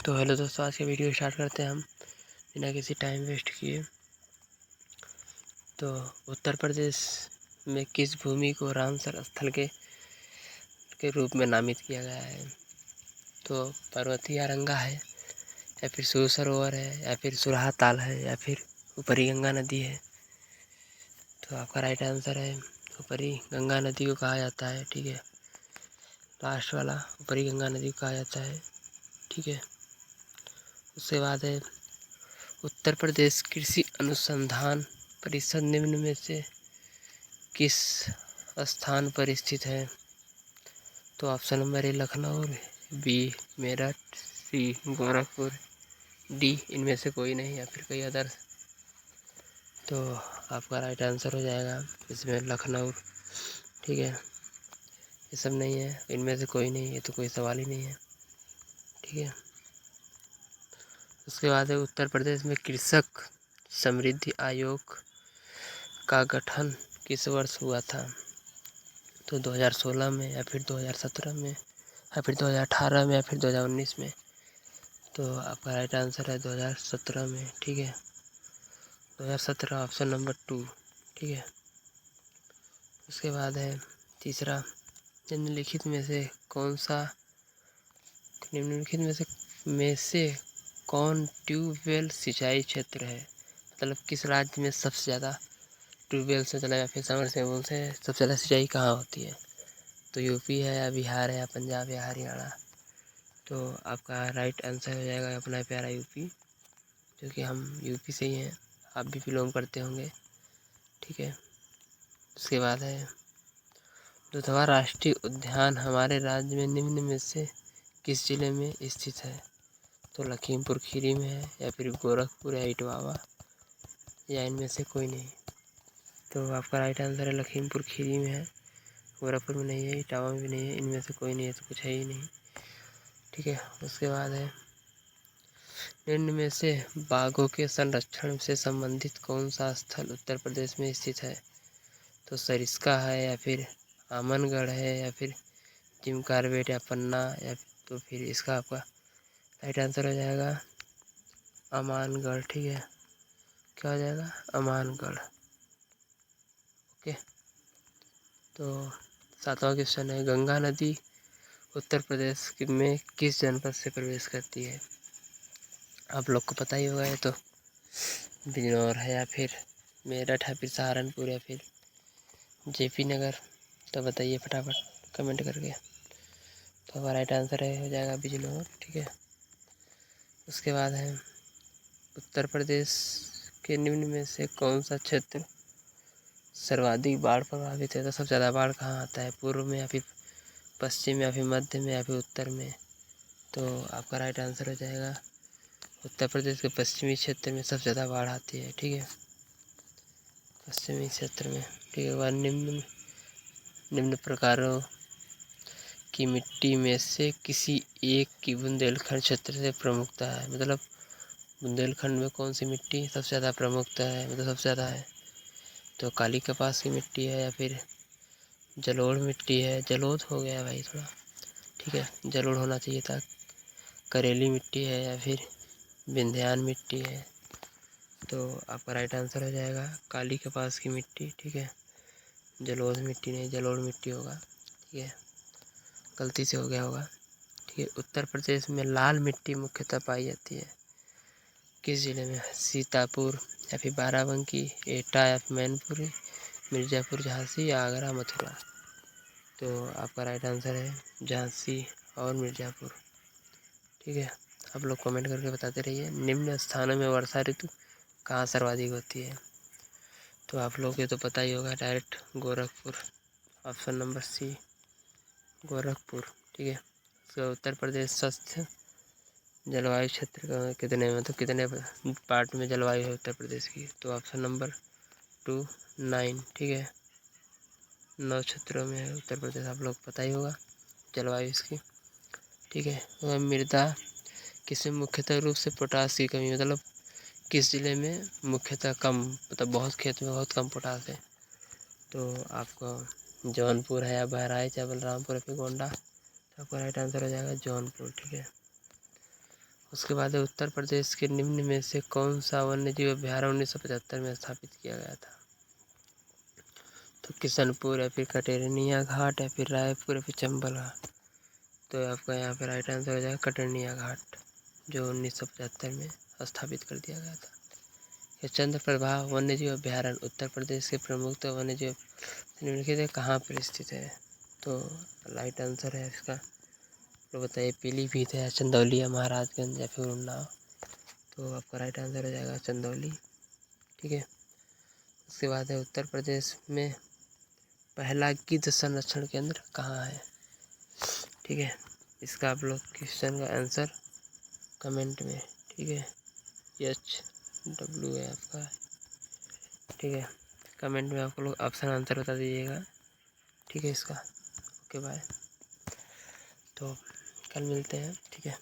तो हेलो दोस्तों, आज की वीडियो स्टार्ट करते हैं हम बिना किसी टाइम वेस्ट किए। तो उत्तर प्रदेश में किस भूमि को रामसर स्थल के रूप में नामित किया गया है? तो पर्वतीय अरंगा है, या फिर सूर सरोवर है, या फिर सुराहा ताल है, या फिर ऊपरी गंगा नदी है। तो आपका राइट आंसर है ऊपरी गंगा नदी को कहा जाता है। ठीक है, लास्ट वाला ऊपरी गंगा नदी को कहा जाता है। ठीक है, उसके बाद है उत्तर प्रदेश कृषि अनुसंधान परिषद निम्न में से किस स्थान पर स्थित है? तो option number A Lucknow, B Meerut, C Gorakhpur, D इनमें से कोई नहीं, या फिर कोई अदर। तो आपका राइट आंसर हो जाएगा इसमें लखनऊ। ठीक है, ये सब नहीं है, इनमें से कोई नहीं, ये तो कोई सवाल ही नहीं है। ठीक है, उसके बाद है उत्तर प्रदेश में कृषक समृद्धि आयोग का गठन किस वर्ष हुआ था? तो 2016 में, या फिर 2017 में, या फिर 2018 में, या फिर 2019 में। तो आपका राइट आंसर है 2017 में। ठीक है, 2017 ऑप्शन नंबर 2। ठीक है, उसके बाद है तीसरा, निम्नलिखित में से कौन सा निम्नलिखित में से कौन ट्यूबवेल सिंचाई क्षेत्र है? मतलब किस राज्य में सबसे ज़्यादा ट्यूबवेल से चला या फिर समरसेबुल से सबसे ज़्यादा सिंचाई कहाँ होती है? तो यूपी है, या बिहार है, या पंजाब, या हरियाणा। तो आपका राइट आंसर हो जाएगा अपना प्यारा यूपी, क्योंकि हम यूपी से ही हैं। आप भी बिलोंग करते होंगे। ठीक है, उसके बाद है दुधवा राष्ट्रीय उद्यान हमारे राज्य में निम्न में से किस जिले में स्थित है? तो लखीमपुर खीरी में है, या फिर गोरखपुर, या इटवावा, या इनमें से कोई नहीं। तो आपका राइट आंसर है लखीमपुर खीरी में है, गोरखपुर में नहीं है, इटावा में भी नहीं है, इनमें से कोई नहीं है, तो कुछ है ही नहीं। ठीक है, उसके बाद है निम्न में से बाघों के संरक्षण से संबंधित कौन सा स्थल उत्तर प्रदेश में स्थित है? तो सरिस्का है, या फिर आमनगढ़ है, या फिर जिम कार्बेट, या पन्ना, या तो फिर इसका आपका राइट आंसर हो जाएगा अमानगढ़। ठीक है, क्या हो जाएगा? अमानगढ़। ओके, तो 7वां क्वेश्चन है गंगा नदी उत्तर प्रदेश में किस जनपद से प्रवेश करती है? आप लोग को पता ही होगा, ये तो बिजनौर है, या फिर मेरठ है, फिर सहारनपुर, या फिर जेपी नगर। तो बताइए फटाफट कमेंट करके। तो हमारा राइट आंसर है हो जाएगा बिजनौर। ठीक है, उसके बाद है उत्तर प्रदेश के निम्न में से कौन सा क्षेत्र सर्वाधिक बाढ़ प्रभावित है? तो सबसे ज़्यादा बाढ़ कहाँ आता है? पूर्व में, या फिर पश्चिम, या फिर मध्य में, या फिर उत्तर में? तो आपका राइट आंसर हो जाएगा उत्तर प्रदेश के पश्चिमी क्षेत्र में सबसे ज़्यादा बाढ़ आती है। ठीक है, पश्चिमी क्षेत्र में। ठीक है, वह निम्न प्रकारों की मिट्टी में से किसी एक की बुंदेलखंड क्षेत्र से प्रमुखता है? मतलब बुंदेलखंड में कौन सी मिट्टी सबसे ज़्यादा प्रमुखता है, मतलब सबसे ज़्यादा है? तो काली कपास की मिट्टी है, या फिर जलोढ़ मिट्टी है, जलोढ़ हो गया भाई थोड़ा। ठीक है, जलोढ़ होना चाहिए था। करेली मिट्टी है, या फिर विंध्यान मिट्टी है? तो आपका राइट आंसर हो जाएगा काली कपास की मिट्टी। ठीक है, जलोढ़ मिट्टी नहीं, जलोढ़ मिट्टी होगा। ठीक है, गलती से हो गया होगा। ठीक है, उत्तर प्रदेश में लाल मिट्टी मुख्यतः पाई जाती है किस जिले में? सीतापुर, या फिर बाराबंकी, एटा, या फिर मैनपुरी, मिर्ज़ापुर, झांसी, या आगरा, मथुरा? तो आपका राइट आंसर है झांसी और मिर्ज़ापुर। ठीक है, आप लोग कमेंट करके बताते रहिए निम्न स्थानों में वर्षा ऋतु कहाँ सर्वाधिक होती है? तो आप लोग को तो पता ही होगा, direct Gorakhpur, option number C Gorakhpur. ठीक है, तो उत्तर प्रदेश स्वस्थ जलवायु क्षेत्र का कितने, मतलब कितने पार्ट में जलवायु है उत्तर प्रदेश की? तो ऑप्शन नंबर 2 9। ठीक है, 9 क्षेत्रों में है उत्तर प्रदेश, आप लोग पता ही होगा जलवायु इसकी। ठीक है, तो मृदा किसमें मुख्यतः रूप से पोटास की कमी, मतलब किस जिले में मुख्यतः कम, मतलब बहुत खेत में बहुत कम पोटास है? तो आपको जौनपुर है, या बहराइच, या बलरामपुर, या फिर गोंडा? तो आपका राइट आंसर हो जाएगा जौनपुर। ठीक है, उसके बाद है उत्तर प्रदेश के निम्न में से कौन सा वन्य जीव अभ्यारण्य 1975 में स्थापित किया गया था? तो किशनपुर, या फिर कटेरनिया घाट, या फिर रायपुर, या फिर चंबल घाट। तो आपका यहाँ पे राइट आंसर हो जाएगा कटेरनिया घाट, जो 1975 में स्थापित कर दिया गया था। ये चंद्रप्रभा वन्य जीव अभ्यारण्य उत्तर प्रदेश के प्रमुख वन्य जीव निम्नलिखित कहाँ पर स्थित है? तो राइट आंसर है इसका, तो बताइए, पीलीभीत है, चंदौली, महाराजगंज, या फिर उन्नाव। तो आपका राइट आंसर हो जाएगा चंदौली। ठीक है। उसके बाद है उत्तर प्रदेश में पहला गिद्ध संरक्षण केंद्र कहाँ है? ठीक है, इसका आप लोग क्वेश्चन का आंसर कमेंट में, ठीक है, HW है आपका, ठीक है, कमेंट में आप लोग ऑप्शन आंसर बता दीजिएगा। ठीक है इसका। Okay bye. तो कल मिलते हैं। ठीक है।